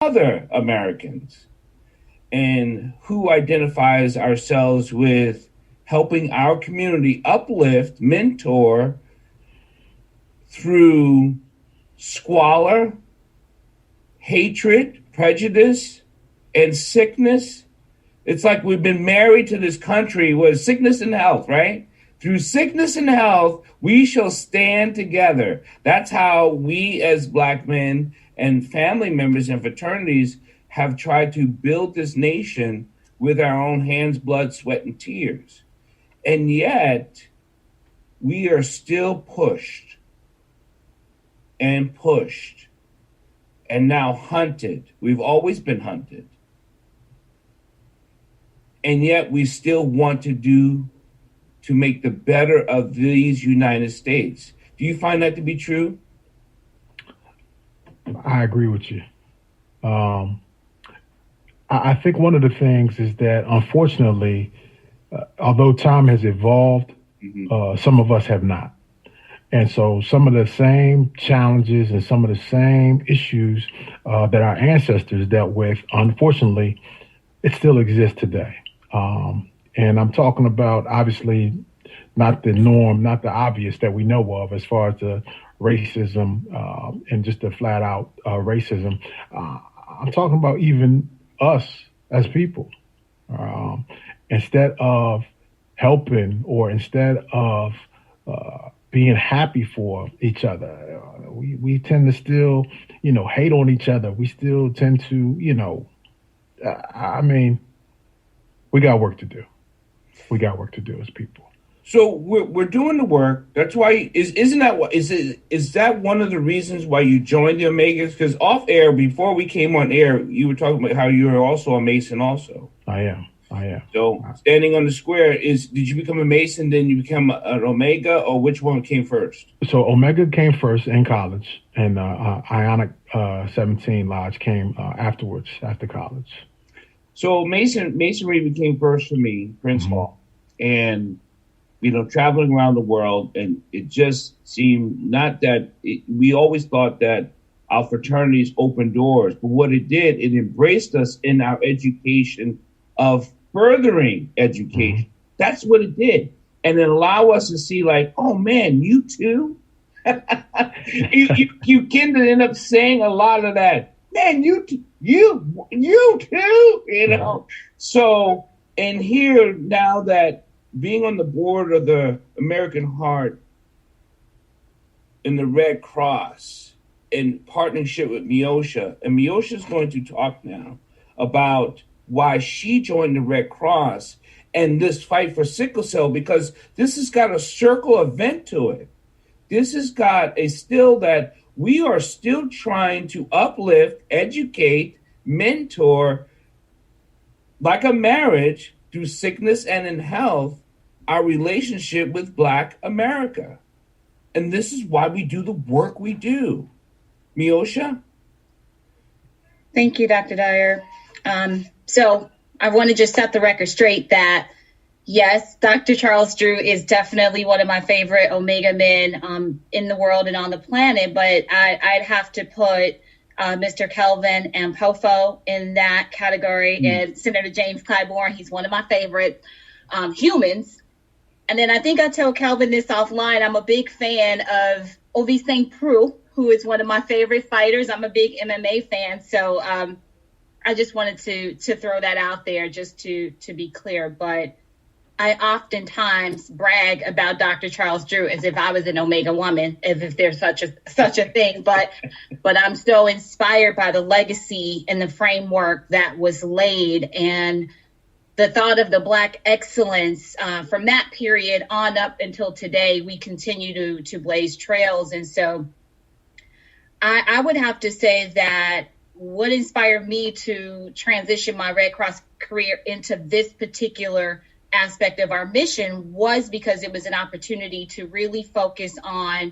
other Americans and who identifies ourselves with helping our community uplift, mentor through squalor, hatred, prejudice, and sickness. It's like we've been married to this country with sickness and health, right? Through sickness and health, we shall stand together. That's how we as Black men and family members and fraternities have tried to build this nation with our own hands, blood, sweat, and tears. And yet, we are still pushed and pushed and now hunted. We've always been hunted. And yet we still want to make the better of these United States. Do you find that to be true? I agree with you. I think one of the things is that, unfortunately, although time has evolved, some of us have not. And so some of the same challenges and some of the same issues that our ancestors dealt with, unfortunately, it still exists today. And I'm talking about, obviously, not the norm, not the obvious that we know of as far as the racism and just the flat out racism. I'm talking about even us as people. Instead of helping or instead of being happy for each other, we tend to still, hate on each other. We still tend to, we got work to do. We got work to do as people. So we're doing the work. That's why is that one of the reasons why you joined the Omegas? Because off air, before we came on air, you were talking about how you were also a Mason also. I am. So standing on the square, did you become a Mason, then you become an Omega, or which one came first? So Omega came first in college, and Ionic 17 Lodge came afterwards, after college. So Masonry became first for me, Prince Hall, and traveling around the world, and it just seemed we always thought that our fraternities opened doors, but what it did, it embraced us in our education of furthering education. That's what it did. And it allowed us to see like, oh man, you too? you ended up saying a lot of that. Man, you too, So, and here now that being on the board of the American Heart and the Red Cross in partnership with Meosha, and Meosha is going to talk now about why she joined the Red Cross and this fight for sickle cell, because this has got a circle event to it. This has got that we are still trying to uplift, educate, mentor, like a marriage, through sickness and in health, our relationship with Black America. And this is why we do the work we do. Meosha? Thank you, Dr. Dyer. So I want to just set the record straight that, yes, Dr. Charles Drew is definitely one of my favorite Omega men in the world and on the planet, but I'd have to put Mr. Kelvin Ampofo in that category, and Senator James Clyburn, he's one of my favorite humans. And then I think I told Kelvin this offline, I'm a big fan of Ovi St. Preux, who is one of my favorite fighters. I'm a big MMA fan, so I just wanted to throw that out there just to be clear. But I oftentimes brag about Dr. Charles Drew as if I was an Omega woman, as if there's such a thing. But I'm so inspired by the legacy and the framework that was laid, and the thought of the Black excellence from that period on up until today. We continue to blaze trails. And so I would have to say that what inspired me to transition my Red Cross career into this particular aspect of our mission was because it was an opportunity to really focus on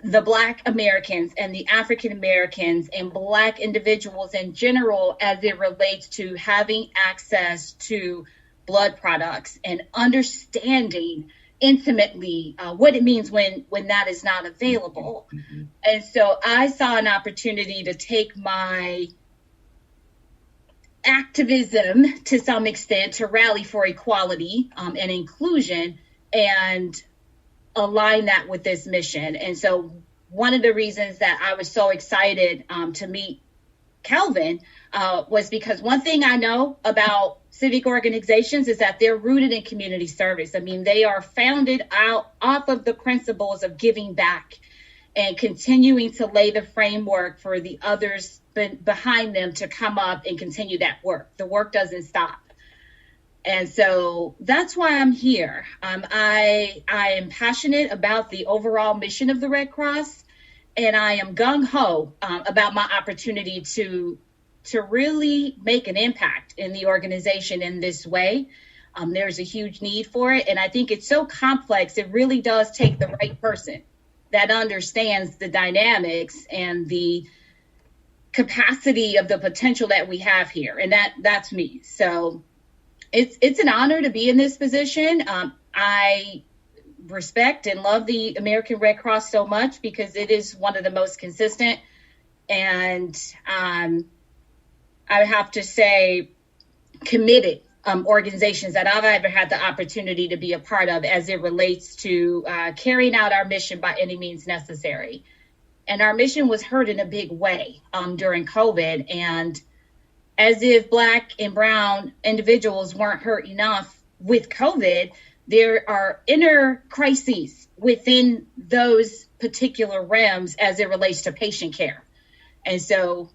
the Black Americans and the African Americans and Black individuals in general as it relates to having access to blood products and understanding intimately what it means when that is not available. And so I saw an opportunity to take my activism to some extent to rally for equality and inclusion and align that with this mission. And so one of the reasons that I was so excited to meet Kelvin was because one thing I know about civic organizations is that they're rooted in community service. I mean, they are founded off of the principles of giving back and continuing to lay the framework for the others behind them to come up and continue that work. The work doesn't stop. And so that's why I'm here. I am passionate about the overall mission of the Red Cross, and I am gung-ho about my opportunity to really make an impact in the organization in this way. There's a huge need for it, and I think it's so complex, it really does take the right person that understands the dynamics and the capacity of the potential that we have here, and that's me. So it's an honor to be in this position. I respect and love the American Red Cross so much because it is one of the most consistent and I have to say committed organizations that I've ever had the opportunity to be a part of as it relates to carrying out our mission by any means necessary. And our mission was heard in a big way during COVID. And as if Black and Brown individuals weren't hurt enough with COVID, there are inner crises within those particular realms as it relates to patient care. And so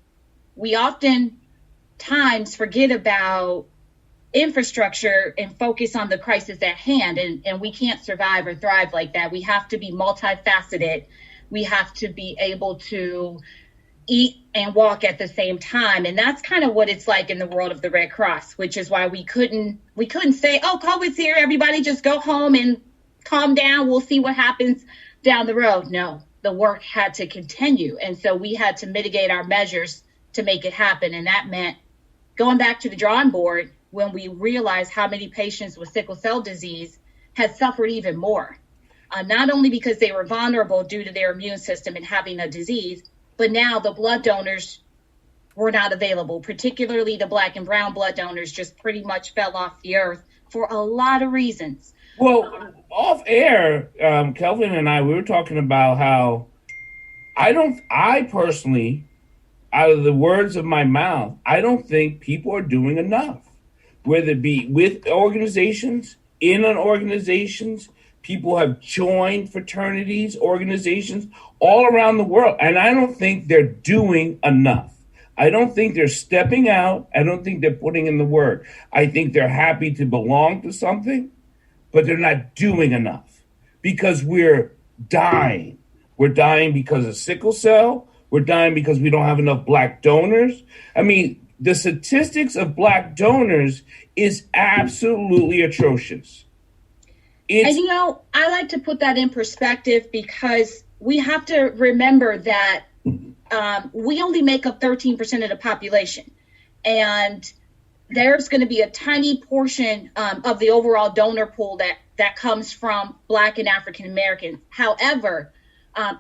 we oftentimes forget about infrastructure and focus on the crisis at hand. And we can't survive or thrive like that. We have to be multifaceted. We have to be able to eat and walk at the same time. And that's kind of what it's like in the world of the Red Cross, which is why we couldn't say, oh, COVID's here, everybody just go home and calm down. We'll see what happens down the road. No, the work had to continue. And so we had to mitigate our measures to make it happen. And that meant going back to the drawing board when we realized how many patients with sickle cell disease had suffered even more. Not only because they were vulnerable due to their immune system and having a disease, but now the blood donors were not available, particularly the Black and Brown blood donors just pretty much fell off the earth for a lot of reasons. Well, off air, Kelvin and we were talking about how I personally, out of the words of my mouth, I don't think people are doing enough, whether it be with organizations, in an organizations. People have joined fraternities, organizations all around the world. And I don't think they're doing enough. I don't think they're stepping out. I don't think they're putting in the work. I think they're happy to belong to something, but they're not doing enough because we're dying. We're dying because of sickle cell. We're dying because we don't have enough Black donors. I mean, the statistics of Black donors is absolutely atrocious. And, I like to put that in perspective because we have to remember that we only make up 13% of the population. And there's going to be a tiny portion of the overall donor pool that comes from Black and African Americans. However,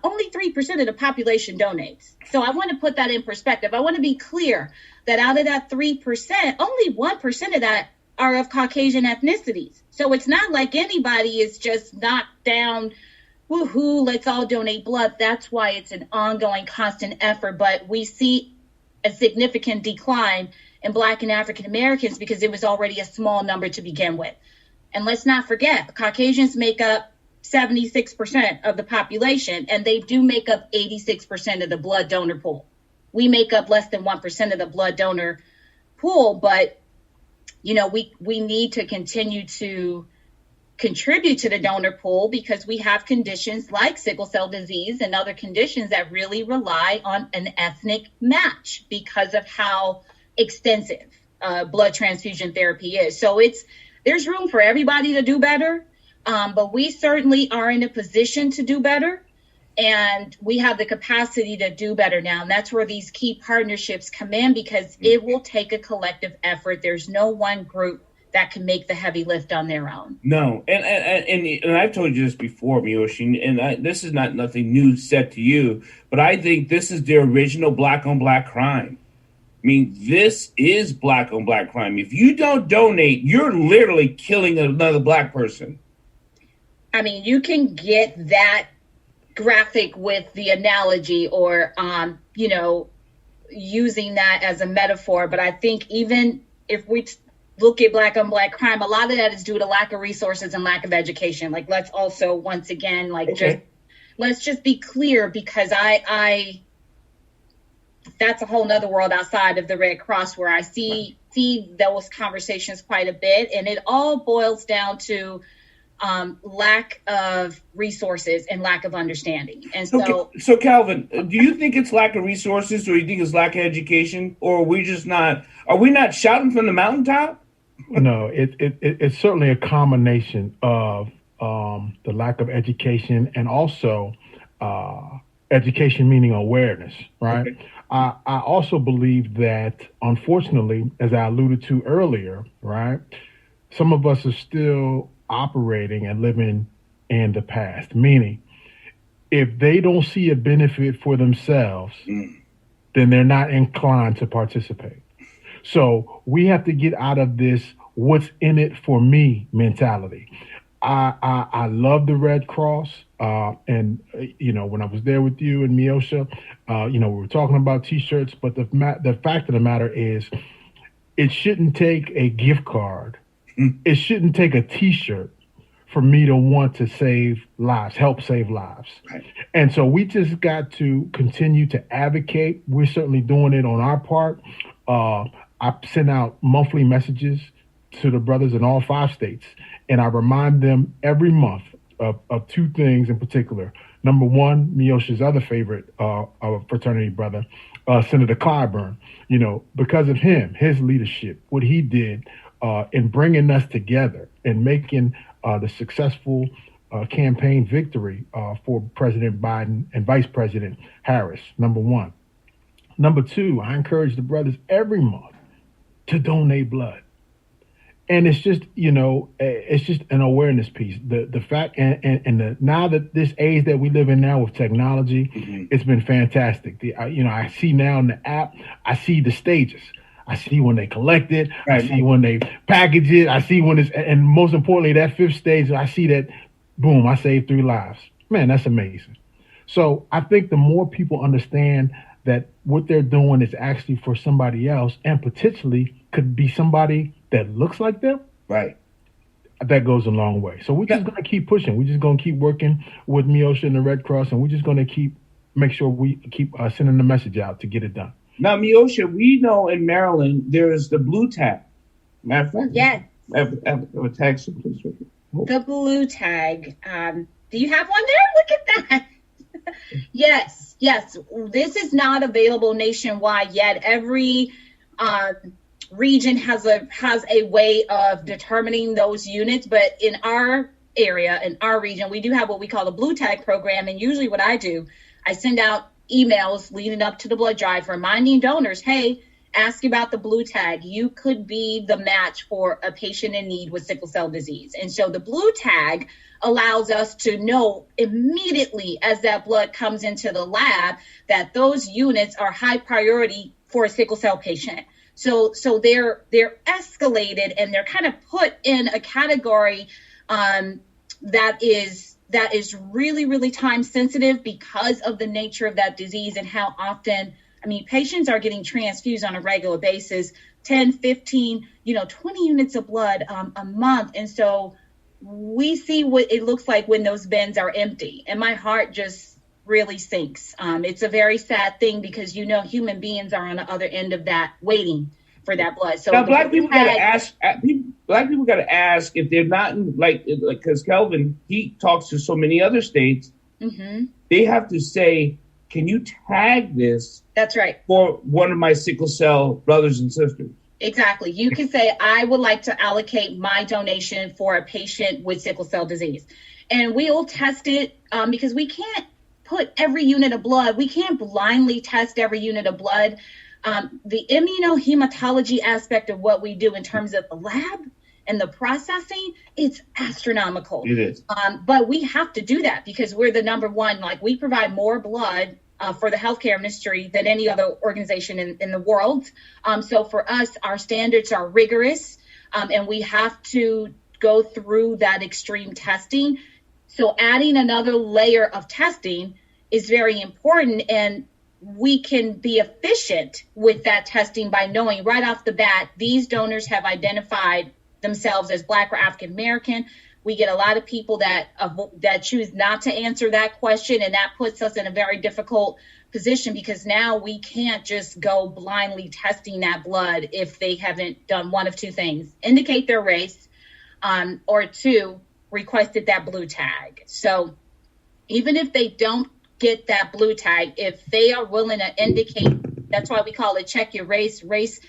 only 3% of the population donates. So I want to put that in perspective. I want to be clear that out of that 3%, only 1% of that are of Caucasian ethnicities. So it's not like anybody is just knocked down, woohoo, let's all donate blood. That's why it's an ongoing, constant effort. But we see a significant decline in Black and African Americans because it was already a small number to begin with. And let's not forget, Caucasians make up 76% of the population, and they do make up 86% of the blood donor pool. We make up less than 1% of the blood donor pool, but we need to continue to contribute to the donor pool because we have conditions like sickle cell disease and other conditions that really rely on an ethnic match because of how extensive blood transfusion therapy is. So there's room for everybody to do better, but we certainly are in a position to do better. And we have the capacity to do better now. And that's where these key partnerships come in because it will take a collective effort. There's no one group that can make the heavy lift on their own. No. And I've told you this before, Meosha, and this is nothing new said to you, but I think this is the original Black on Black crime. I mean, this is black on black crime. If you don't donate, you're literally killing another black person. I mean, you can get that graphic with the analogy or, using that as a metaphor. But I think even if we look at black on black crime, a lot of that is due to lack of resources and lack of education. Like, let's also, once again, let's just be clear, because I that's a whole nother world outside of the Red Cross where I see those conversations quite a bit. And it all boils down to lack of resources and lack of understanding. And so Kelvin, do you think it's lack of resources, or you think it's lack of education, or are we not shouting from the mountaintop? No, it's certainly a combination of the lack of education and also education meaning awareness, right? Okay. I also believe that, unfortunately, as I alluded to earlier, right, some of us are still operating and living in the past, meaning if they don't see a benefit for themselves, then they're not inclined to participate. So we have to get out of this what's in it for me mentality. I love the Red Cross. And when I was there with you and Meosha, we were talking about T-shirts, but the fact of the matter is it shouldn't take a gift card. It shouldn't take a T-shirt for me to want to save lives, help save lives. Right. And so we just got to continue to advocate. We're certainly doing it on our part. I send out monthly messages to the brothers in all 5 states, and I remind them every month of 2 things in particular. Number one, Meosha's other favorite fraternity brother, Senator Clyburn, because of him, his leadership, what he did in bringing us together and making the successful campaign victory for President Biden and Vice President Harris, number one. Number 2, I encourage the brothers every month to donate blood. And it's just, it's just an awareness piece. The fact and now that this age that we live in now with technology, it's been fantastic. I see now in the app, I see the stages. I see when they collect it. Right. I see when they package it. I see when and most importantly, that 5th stage, I see that, boom, I saved 3 lives. Man, that's amazing. So I think the more people understand that what they're doing is actually for somebody else and potentially could be somebody that looks like them, right, that goes a long way. So we're just going to keep pushing. We're just going to keep working with Meosha and the Red Cross, and we're just going to make sure we keep sending the message out to get it done. Now, Meosha, we know in Maryland there's the blue tag. Matter of fact, yes. I have a tag, so please. The blue tag. Do you have one there? Look at that. Yes. This is not available nationwide yet. Every region has a way of determining those units, but in our area, in our region, we do have what we call the blue tag program. And usually what I do, I send out emails leading up to the blood drive reminding donors, hey, ask about the blue tag. You could be the match for a patient in need with sickle cell disease. And so the blue tag allows us to know immediately as that blood comes into the lab that those units are high priority for a sickle cell patient. So they're escalated and they're kind of put in a category that is really, really time sensitive because of the nature of that disease and how often, patients are getting transfused on a regular basis, 10, 15, 20 units of blood a month. And so we see what it looks like when those bins are empty. And my heart just really sinks. It's a very sad thing because, human beings are on the other end of that waiting for that blood. So now black people got to ask. Black people got to ask if they're not because Kelvin, he talks to so many other states. Mm-hmm. They have to say, can you tag this? That's right. For one of my sickle cell brothers and sisters. Exactly. You can say, I would like to allocate my donation for a patient with sickle cell disease. And we'll test it because we can't put every unit of blood. We can't blindly test every unit of blood. The immunohematology aspect of what we do in terms of the lab and the processing, it's astronomical. It is. But we have to do that because we're the number one, we provide more blood for the healthcare industry than any other organization in the world. So for us, our standards are rigorous, and we have to go through that extreme testing. So adding another layer of testing is very important, and we can be efficient with that testing by knowing right off the bat, these donors have identified themselves as Black or African American. We get a lot of people that choose not to answer that question, and that puts us in a very difficult position because now we can't just go blindly testing that blood if they haven't done one of two things: indicate their race, or two, requested that blue tag. So even if they don't get that blue tag, if they are willing to indicate, that's why we call it check your race. Race,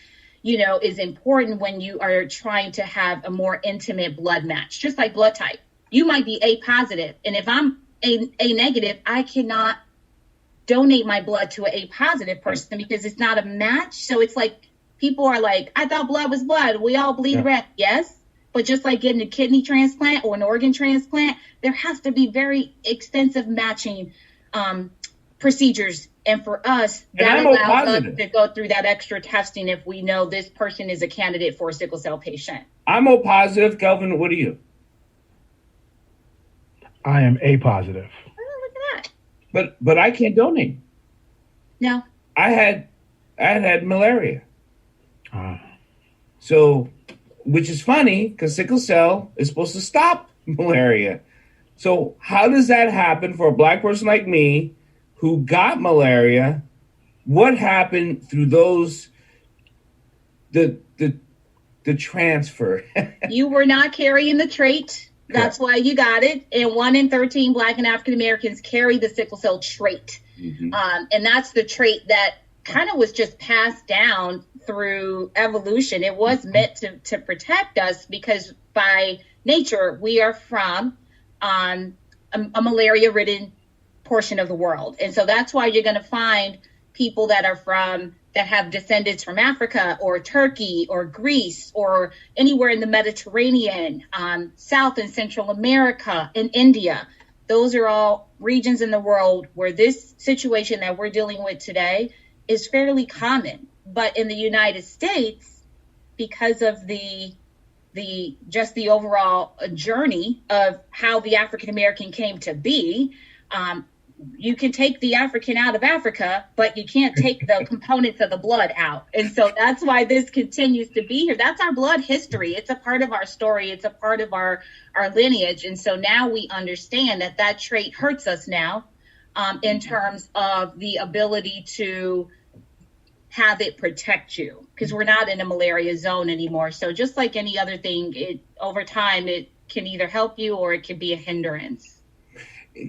is important when you are trying to have a more intimate blood match, just like blood type. You might be A positive, and if I'm A negative, I cannot donate my blood to an A positive person because it's not a match. So it's like people are like, I thought blood was blood. We all bleed red. Yes. But just like getting a kidney transplant or an organ transplant, there has to be very extensive matching procedures. And for us, that allows us to go through that extra testing if we know this person is a candidate for a sickle cell patient. I'm O positive. Kelvin, what are you? I am A positive. Oh, look at that. But I can't donate. No. I had malaria. So, which is funny because sickle cell is supposed to stop malaria. So how does that happen for a Black person like me who got malaria? What happened through the transfer? You were not carrying the trait. That's why you got it. And 1 in 13 Black and African Americans carry the sickle cell trait. Mm-hmm. And that's the trait that kind of was just passed down through evolution. It was meant to protect us because by nature, we are from a malaria-ridden portion of the world. And so that's why you're going to find people that have descendants from Africa or Turkey or Greece or anywhere in the Mediterranean, South and Central America and India. Those are all regions in the world where this situation that we're dealing with today is fairly common. But in the United States, because of the overall journey of how the African American came to be, you can take the African out of Africa, but you can't take the components of the blood out. And so that's why this continues to be here. That's our blood history. It's a part of our story. It's a part of our lineage. And so now we understand that trait hurts us now in terms of the ability to have it protect you, because we're not in a malaria zone anymore. So just like any other thing, over time, it can either help you or it can be a hindrance.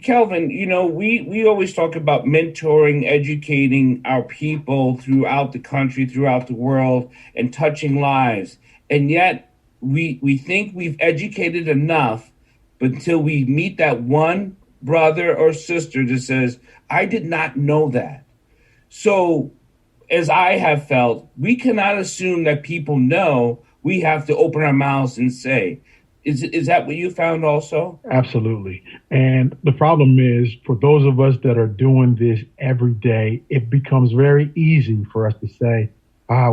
Kelvin, we always talk about mentoring, educating our people throughout the country, throughout the world, and touching lives. And yet we think we've educated enough, but until we meet that one brother or sister that says, I did not know that. So as I have felt, we cannot assume that people know. We have to open our mouths and say. Is that what you found also? Absolutely. And the problem is, for those of us that are doing this every day, it becomes very easy for us to say,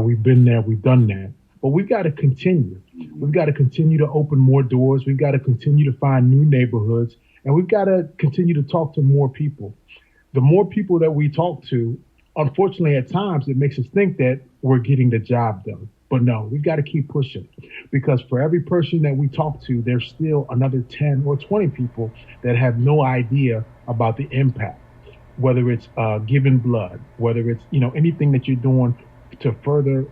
we've been there, we've done that. But we've got to continue. We've got to continue to open more doors. We've got to continue to find new neighborhoods. And we've got to continue to talk to more people. The more people that we talk to, unfortunately, at times, it makes us think that we're getting the job done. But no, we've got to keep pushing, because for every person that we talk to, there's still another 10 or 20 people that have no idea about the impact, whether it's giving blood, whether it's, anything that you're doing to further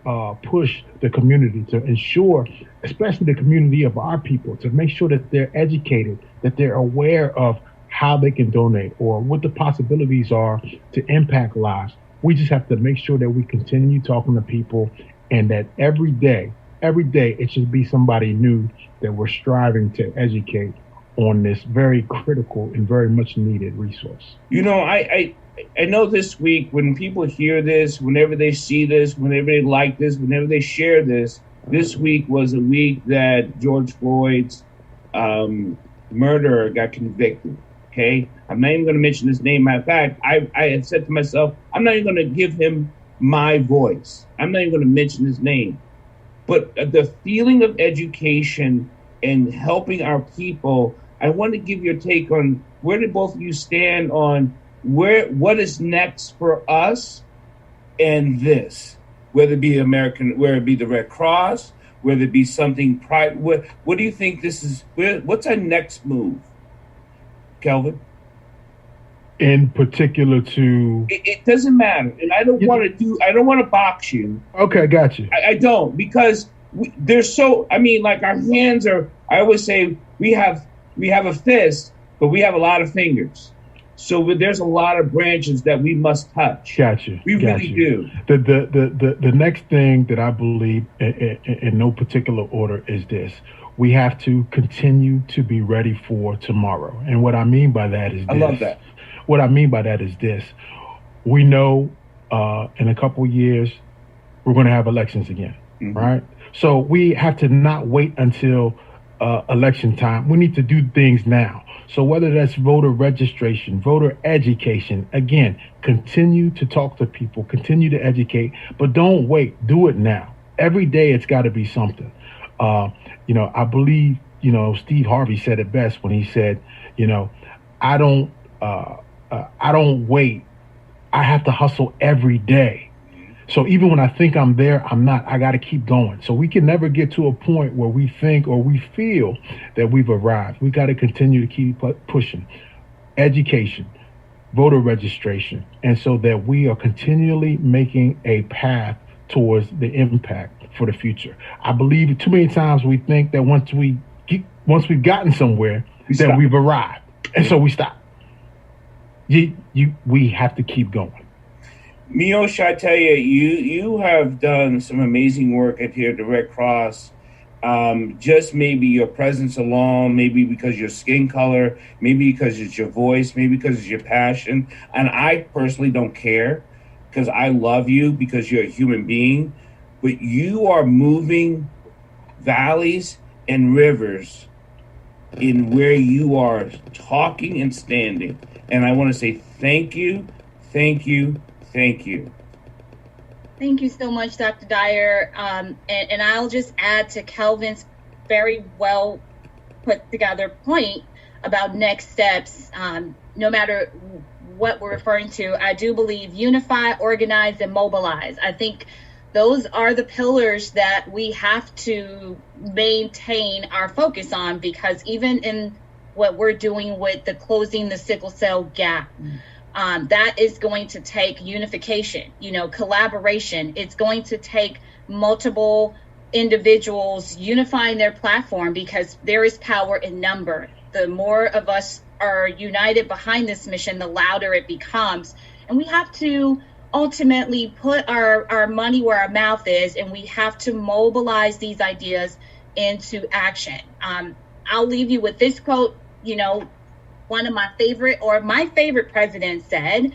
push the community, to ensure, especially the community of our people, to make sure that they're educated, that they're aware of how they can donate or what the possibilities are to impact lives. We just have to make sure that we continue talking to people, and that every day, it should be somebody new that we're striving to educate on this very critical and very much needed resource. I know this week, when people hear this, whenever they see this, whenever they like this, whenever they share this week was a week that George Floyd's murderer got convicted. Okay, I'm not even going to mention his name. Matter of fact, I had said to myself, I'm not even going to give him my voice. I'm not even going to mention his name. But the feeling of education and helping our people, I want to give your take on where did both of you stand on what is next for us and this, whether it be whether it be the Red Cross, whether it be something private. What do you think this is? What's our next move, Kelvin? In particular to it doesn't matter, and I don't want to box you. Okay, got you. I don't, because there's like our hands are. I always say we have a fist, but we have a lot of fingers. So there's a lot of branches that we must touch. Got you. We really do. The next thing that I believe, in no particular order, is this: we have to continue to be ready for tomorrow. And what I mean by that is this. I love that. What I mean by that is this: we know in a couple of years we're going to have elections again, right? So we have to not wait until election time. We need to do things now. So whether that's voter registration, voter education, again, continue to talk to people, continue to educate, but don't wait. Do it now. Every day it's got to be something. I believe, Steve Harvey said it best when he said, I don't wait. I have to hustle every day. So even when I think I'm there, I'm not. I got to keep going. So we can never get to a point where we think or we feel that we've arrived. We got to continue to keep pushing. Education, voter registration, and so that we are continually making a path towards the impact for the future. I believe too many times we think that once we've gotten somewhere, that we've arrived, and so we stop. We have to keep going. Meosha, I tell you, you have done some amazing work at here at the Red Cross. Just maybe your presence alone, maybe because your skin color, maybe because it's your voice, maybe because it's your passion. And I personally don't care, because I love you because you're a human being. But you are moving valleys and rivers in where you are talking and standing. And I want to say thank you, thank you, thank you. Thank you so much, Dr. Dyer. And I'll just add to Kelvin's very well put together point about next steps. No matter what we're referring to, I do believe unify, organize, and mobilize. I think those are the pillars that we have to maintain our focus on, because even in what we're doing with the closing the sickle cell gap, that is going to take unification, collaboration. It's going to take multiple individuals unifying their platform, because there is power in number. The more of us are united behind this mission, the louder it becomes. And we have to ultimately put our money where our mouth is, and we have to mobilize these ideas into action. I'll leave you with this quote. One of my favorite president said,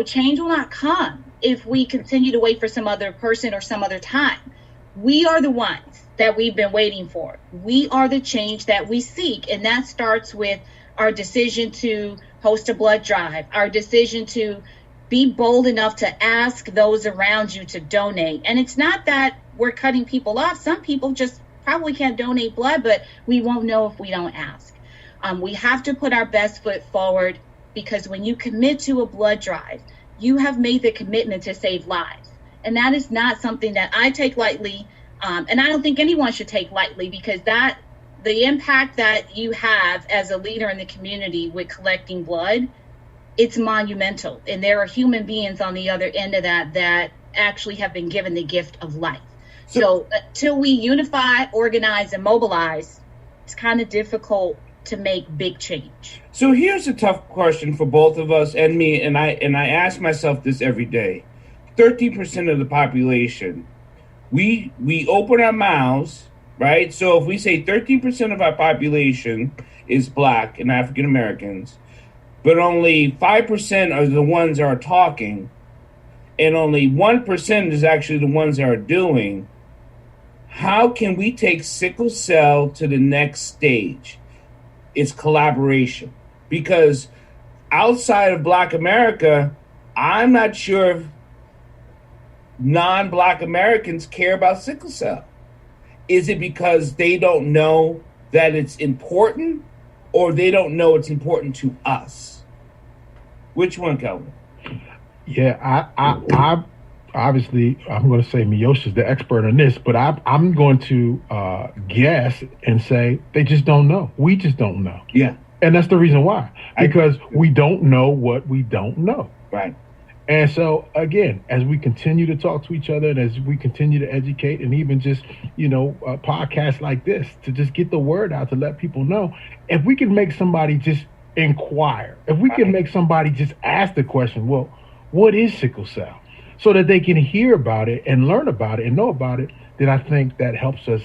change will not come if we continue to wait for some other person or some other time. We are the ones that we've been waiting for. We are the change that we seek. And that starts with our decision to host a blood drive, our decision to be bold enough to ask those around you to donate. And it's not that we're cutting people off. Some people just probably can't donate blood, but we won't know if we don't ask. We have to put our best foot forward, because when you commit to a blood drive, you have made the commitment to save lives. And that is not something that I take lightly. And I don't think anyone should take lightly, because the impact that you have as a leader in the community with collecting blood, it's monumental. And there are human beings on the other end of that actually have been given the gift of life. So until we unify, organize, and mobilize, it's kind of difficult to make big change. So here's a tough question for both of us and me, and I ask myself this every day. 13% of the population, we open our mouths, right? So if we say 13% of our population is Black and African Americans, but only 5% are the ones that are talking, and only 1% is actually the ones that are doing, how can we take sickle cell to the next stage? It's collaboration. because outside of Black America, I'm not sure if non-Black Americans care about sickle cell. Is it because they don't know that it's important, or they don't know it's important to us? Which one, Kelvin? Yeah, I obviously, I'm going to say Meosha is the expert on this, but I'm going to guess and say they just don't know. We just don't know. Yeah. And that's the reason why. Because we don't know what we don't know. Right. And so, again, as we continue to talk to each other and as we continue to educate, and even just, podcasts like this to just get the word out to let people know, if we can make somebody just inquire, if we can make somebody just ask the question, well, what is sickle cell? So that they can hear about it and learn about it and know about it, then I think that helps us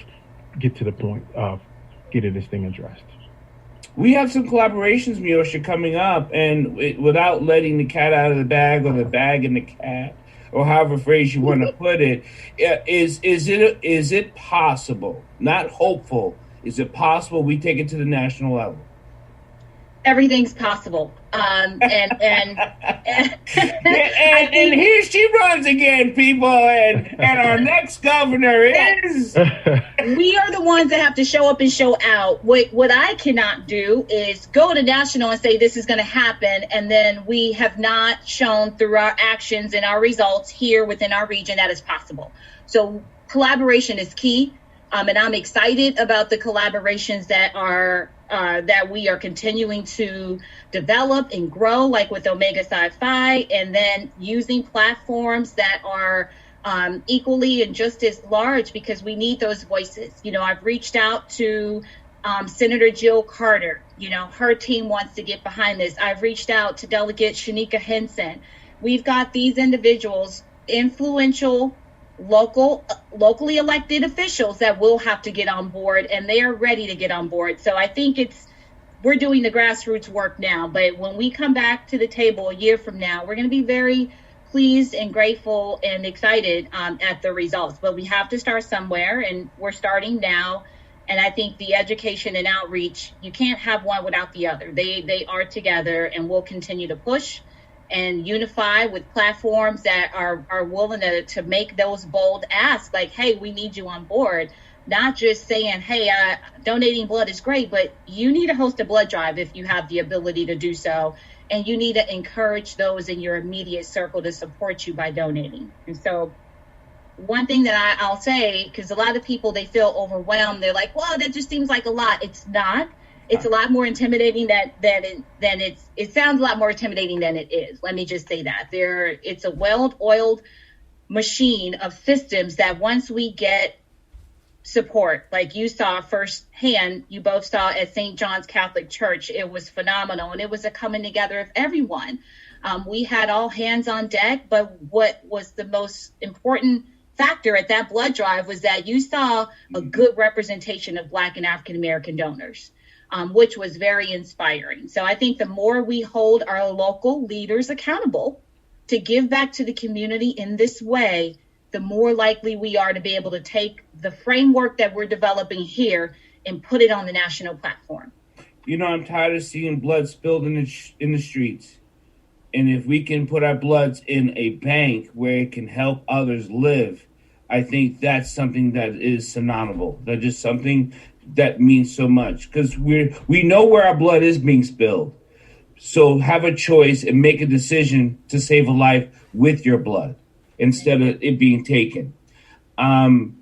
get to the point of getting this thing addressed. We have some collaborations, Meosha, coming up, and without letting the cat out of the bag or the bag in the cat, or however phrase you want to put it, is it possible, not hopeful, is it possible we take it to the national level? Everything's possible. And here she runs again, people. And our next governor is. We are the ones that have to show up and show out. What I cannot do is go to national and say this is going to happen, and then we have not shown through our actions and our results here within our region that is possible. So collaboration is key. And I'm excited about the collaborations that we are continuing to develop and grow, like with Omega Sci-Fi, and then using platforms that are equally and just as large, because we need those voices. I've reached out to Senator Jill Carter. Her team wants to get behind this. I've reached out to Delegate Shanika Henson. We've got these individuals, influential locally elected officials, that will have to get on board, and they are ready to get on board. So I think we're doing the grassroots work now, but when we come back to the table a year from now, we're going to be very pleased and grateful and excited at the results. But we have to start somewhere, and we're starting now. And I think the education and outreach, you can't have one without the other. They are together, and we'll continue to push and unify with platforms that are willing to make those bold asks, like, hey, we need you on board. Not just saying, hey, donating blood is great, but you need to host a blood drive if you have the ability to do so. And you need to encourage those in your immediate circle to support you by donating. And so one thing that I'll say, because a lot of people, they feel overwhelmed. They're like, well, that just seems like a lot. It's not. It's a lot more intimidating than it sounds a lot more intimidating than it is. Let me just say that. It's a well-oiled machine of systems that once we get support, like you saw firsthand, you both saw at St. John's Catholic Church, it was phenomenal. And it was a coming together of everyone. We had all hands on deck, but what was the most important factor at that blood drive was that you saw a good representation of Black and African American donors. Which was very inspiring. So I think the more we hold our local leaders accountable to give back to the community in this way, the more likely we are to be able to take the framework that we're developing here and put it on the national platform. I'm tired of seeing blood spilled in the streets. And if we can put our bloods in a bank where it can help others live, I think that's something that is synonymous. That's just something that means so much, because we know where our blood is being spilled. So have a choice and make a decision to save a life with your blood instead of it being taken.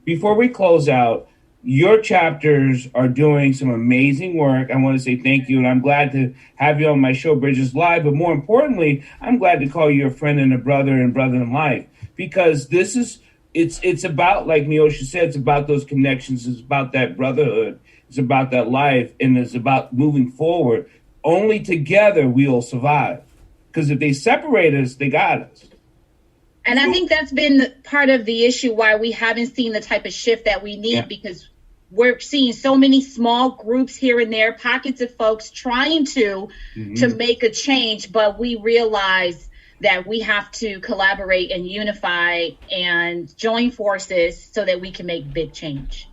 Before we close out, your chapters are doing some amazing work. I want to say thank you, and I'm glad to have you on my show, Bridges Live. But more importantly, I'm glad to call you a friend and a brother in life, because this is it's about, like Meosha said, it's about those connections. It's about that brotherhood. It's about that life, and it's about moving forward. Only together we'll survive. Because if they separate us, they got us. And I think that's been part of the issue why we haven't seen the type of shift that we need, because we're seeing so many small groups here and there, pockets of folks trying to make a change, but we realize that we have to collaborate and unify and join forces so that we can make big change.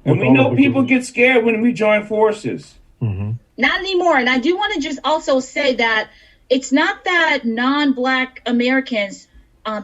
And we know people get scared when we join forces. Not anymore. And I do want to just also say that it's not that non-Black Americans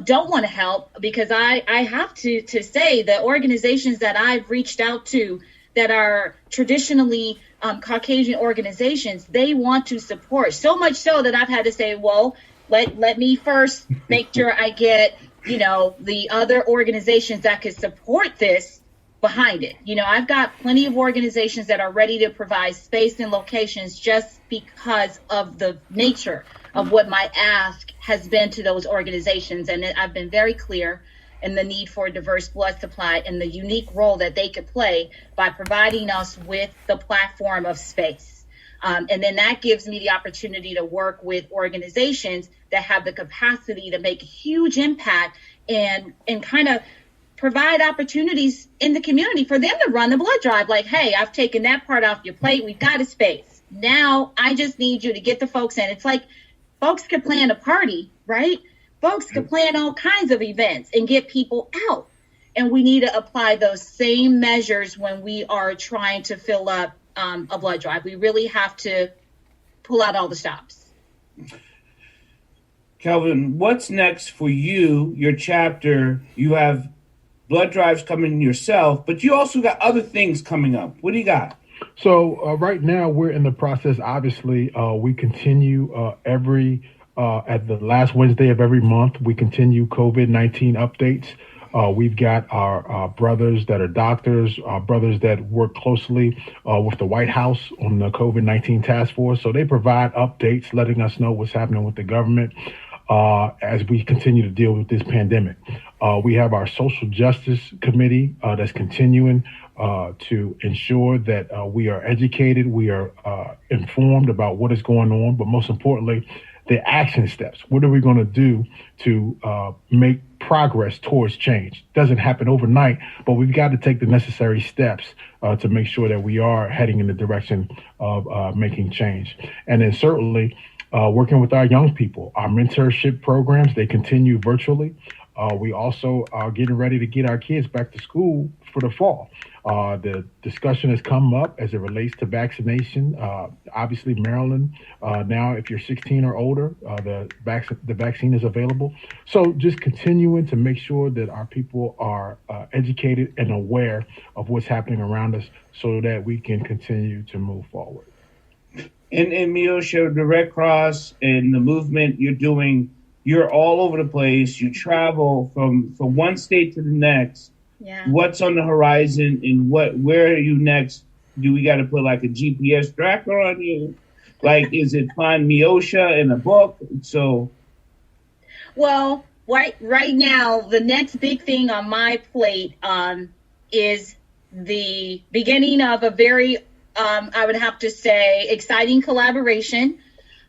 don't want to help, because I have to say the organizations that I've reached out to that are traditionally Caucasian organizations, they want to support, so much so that I've had to say, well, let me first make sure I get, the other organizations that could support this behind it. I've got plenty of organizations that are ready to provide space and locations just because of the nature of what my ask has been to those organizations. And I've been very clear in the need for a diverse blood supply and the unique role that they could play by providing us with the platform of space. And then that gives me the opportunity to work with organizations that have the capacity to make a huge impact and kind of provide opportunities in the community for them to run the blood drive. Like, hey, I've taken that part off your plate. We've got a space. Now I just need you to get the folks in. It's like folks could plan a party, right? Folks could plan all kinds of events and get people out. And we need to apply those same measures when we are trying to fill up a blood drive. We really have to pull out all the stops. Kelvin, what's next for you, your chapter? You have blood drives coming yourself, but you also got other things coming up. What do you got? So right now we're in the process. Obviously, we continue at the last Wednesday of every month, we continue COVID-19 updates. We've got our brothers that are doctors, our brothers that work closely with the White House on the COVID-19 task force. So they provide updates, letting us know what's happening with the government as we continue to deal with this pandemic. We have our social justice committee that's continuing to ensure that we are educated, we are informed about what is going on, but most importantly, the action steps. What are we going to do to make progress towards change? Doesn't happen overnight, but we've got to take the necessary steps to make sure that we are heading in the direction of making change. And then certainly working with our young people, our mentorship programs, they continue virtually. We also are getting ready to get our kids back to school for the fall. The discussion has come up as it relates to vaccination. Obviously, Maryland, now if you're 16 or older, the vaccine is available. So just continuing to make sure that our people are educated and aware of what's happening around us so that we can continue to move forward. And Meosha, the Red Cross and the movement you're doing, you're all over the place. You travel from one state to the next. Yeah. What's on the horizon and where are you next? Do we got to put like a GPS tracker on you? Like, is it find Meosha in a book? So, well, right now, the next big thing on my plate is the beginning of a very, I would have to say, exciting collaboration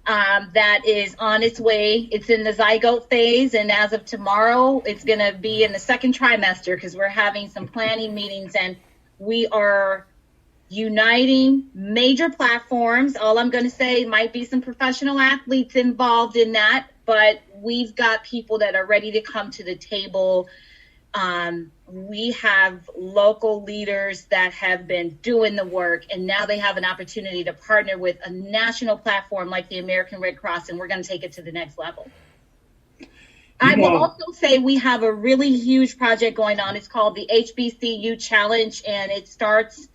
that is on its way. It's in the zygote phase, and as of tomorrow, it's going to be in the second trimester because we're having some planning meetings, and we are uniting major platforms. All I'm going to say might be some professional athletes involved in that, but we've got people that are ready to come to the table. We have local leaders that have been doing the work, and now they have an opportunity to partner with a national platform like the American Red Cross, and we're going to take it to the next level. I will also say we have a really huge project going on. It's called the Hbcu Challenge, and it starts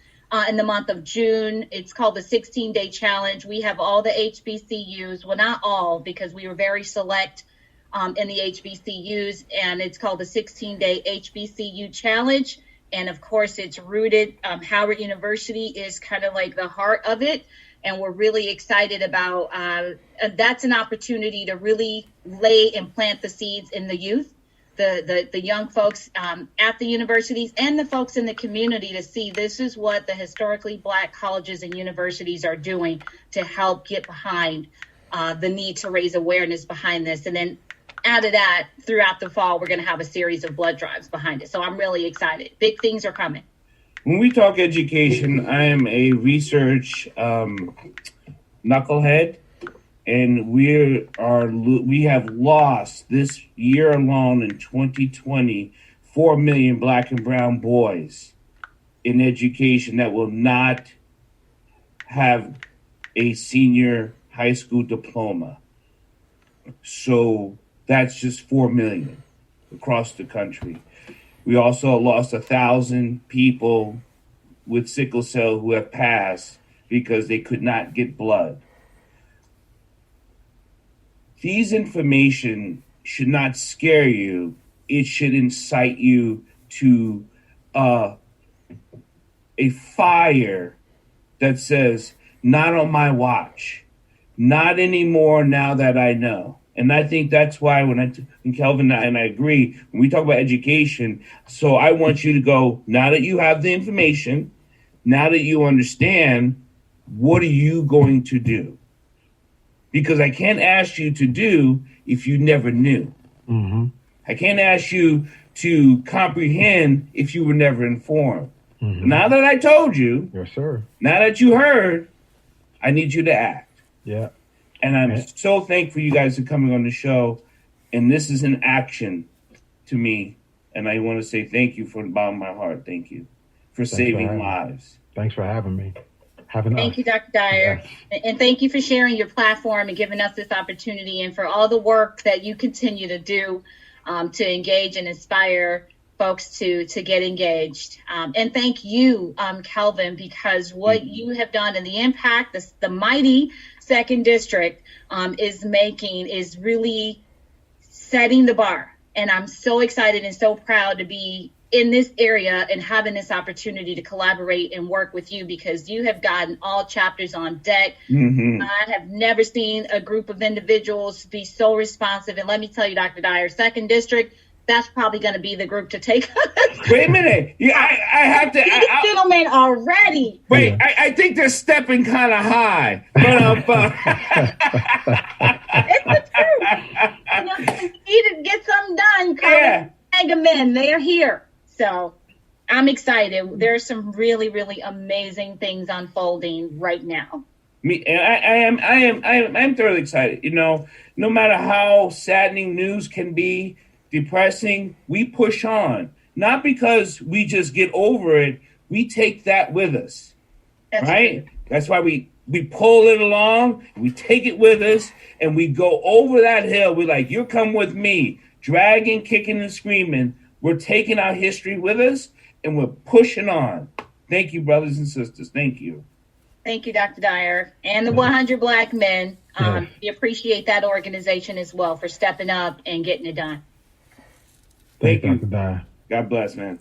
in the month of June. It's called the 16-Day Challenge. We have all the HBCUs, well, not all, because we were very select in the HBCUs, and it's called the 16-Day HBCU Challenge. And of course, it's rooted, Howard University is kind of like the heart of it. And we're really excited about, that's an opportunity to really lay and plant the seeds in the youth, the young folks at the universities and the folks in the community to see this is what the historically Black colleges and universities are doing to help get behind the need to raise awareness behind this. And then out of that, throughout the fall, we're going to have a series of blood drives behind it. So I'm really excited. Big things are coming. When we talk education, I am a research knucklehead, and we have lost this year alone in 2020 4 million Black and brown boys in education that will not have a senior high school diploma. So that's just 4 million across the country. We also lost 1,000 people with sickle cell who have passed because they could not get blood. These information should not scare you. It should incite you to a fire that says, not on my watch, not anymore now that I know. And I think that's why when Kelvin and I agree, when we talk about education, so I want you to go, now that you have the information, now that you understand, what are you going to do? Because I can't ask you to do if you never knew. Mm-hmm. I can't ask you to comprehend if you were never informed. Mm-hmm. Now that I told you, yes, sir. Now that you heard, I need you to act. Yeah. And I'm so thankful you guys are coming on the show. And this is an action to me. And I want to say thank you from the bottom of my heart. Thank you for saving lives. Thanks for having me. Thank you, Dr. Dyer. Yes. And thank you for sharing your platform and giving us this opportunity and for all the work that you continue to do to engage and inspire folks to get engaged. And thank you, Kelvin, because what you have done and the impact the mighty 2nd District is making is really setting the bar. And I'm so excited and so proud to be in this area and having this opportunity to collaborate and work with you because you have gotten all chapters on deck. Mm-hmm. I have never seen a group of individuals be so responsive. And let me tell you, Dr. Dyer, 2nd District, that's probably going to be the group to take us. Wait a minute. Yeah, I have to. These gentlemen are ready. Wait, I think they're stepping kind of high. But it's the truth. You know, we need to get something done. Yeah. Mega men, they are here. So I'm excited. There's some really, really amazing things unfolding right now. Me and I am thoroughly excited. You know, no matter how saddening news can be, depressing, we push on. Not because we just get over it, we take that with us. That's right? True. That's why we pull it along, we take it with us, and we go over that hill. We're like, you come with me, dragging, kicking, and screaming. We're taking our history with us, and we're pushing on. Thank you, brothers and sisters. Thank you. Thank you, Dr. Dyer. And the 100 Black Men. We appreciate that organization as well for stepping up and getting it done. Thank you, Dr. Dyer. God bless, man.